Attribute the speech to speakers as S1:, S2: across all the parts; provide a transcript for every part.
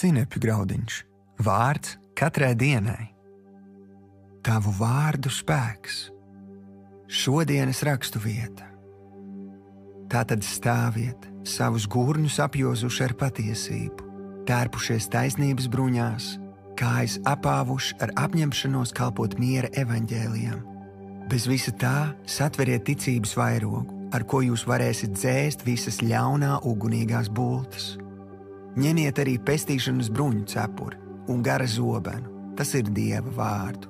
S1: sinepju graudiņš, vārds katrai dienai. Tavu vārdu spēks, šodienas rakstu vieta. Tātad stāviet, savus gurņus apjozuši ar patiesību, tērpušies taisnības bruņās, kājas apāvuši ar apņemšanos kalpot miera evaņģēlijam. Bez visa tā satveriet ticības vairogu, ar ko jūs varēsiet dzēst visas ļaunā ugunīgās bultas. Ņemiet arī pestīšanas bruņu cepuri un gara zobenu, tas ir Dieva vārdu.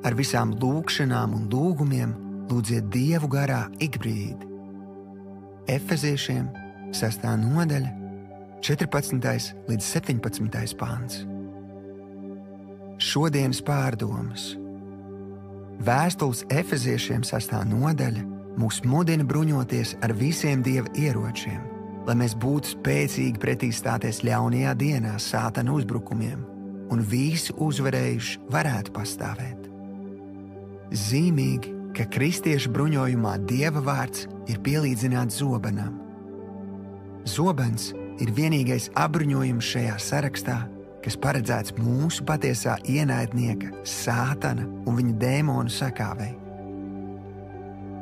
S1: Ar visām lūgšanām un lūgumiem lūdziet Dievu garā ikbrīdi. Efeziešiem 6. nodaļa, 14. līdz 17. pāns. Šodienas pārdomas. Vēstules Efeziešiem 6. nodaļa mūs mudina bruņoties ar visiem Dieva ieročiem, lai mēs būtu spēcīgi pretī stāties ļaunajā dienā Sātana uzbrukumiem un visi uzvarējuši varētu pastāvēt. Zīmīgi, ka kristiešu bruņojumā Dieva vārds ir pielīdzināts zobenam. Zobens ir vienīgais apbruņojums šajā sarakstā, kas paredzēts mūsu patiesā ienaidnieka, Sātana un viņa dēmonu sakāvei.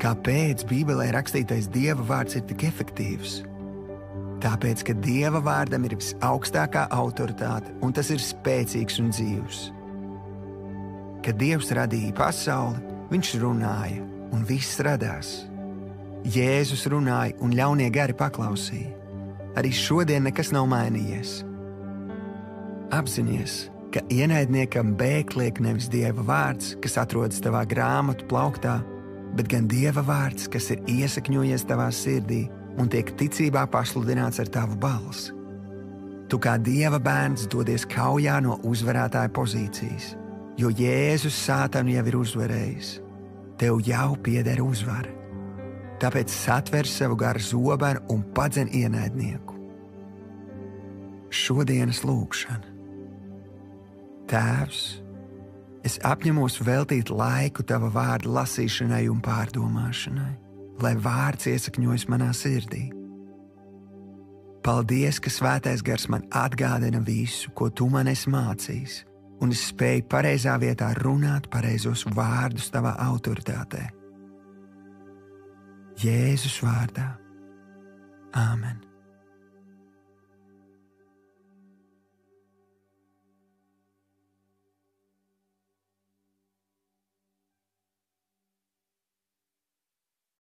S1: Kāpēc Bībelē rakstītais Dieva vārds ir tik efektīvs? Tāpēc, ka Dieva vārdam ir visaugstākā autoritāte, un tas ir spēcīgs un dzīvs. Kad Dievs radīja pasauli, viņš runāja, un viss radās. Jēzus runāja, un ļaunie gari paklausīja. Arī šodien nekas nav mainījies. Apzinies, ka ienaidniekam bēgt liek nevis Dieva vārds, kas atrodas tavā grāmatu plauktā, bet gan Dieva vārds, kas ir iesakņojies tavā sirdī un tiek ticībā pasludināts ar tavu balsi. Tu kā Dieva bērns dodies kaujā no uzvarētāja pozīcijas, jo Jēzus Sātanu jau ir uzvarējis. Tev jau pieder uzvara. Tāpēc satver savu garu zobenu un padzen ienaidnieku. Šodienas lūgšana. Tēvs, es apņemos veltīt laiku tava vārda lasīšanai un pārdomāšanai, lai vārds iesakņojas manā sirdī. Paldies, ka svētais gars man atgādina visu, ko tu man esi mācījis, un es spēju pareizā vietā runāt pareizos vārdus tavā autoritātē. Jēzus vārdā. Āmen.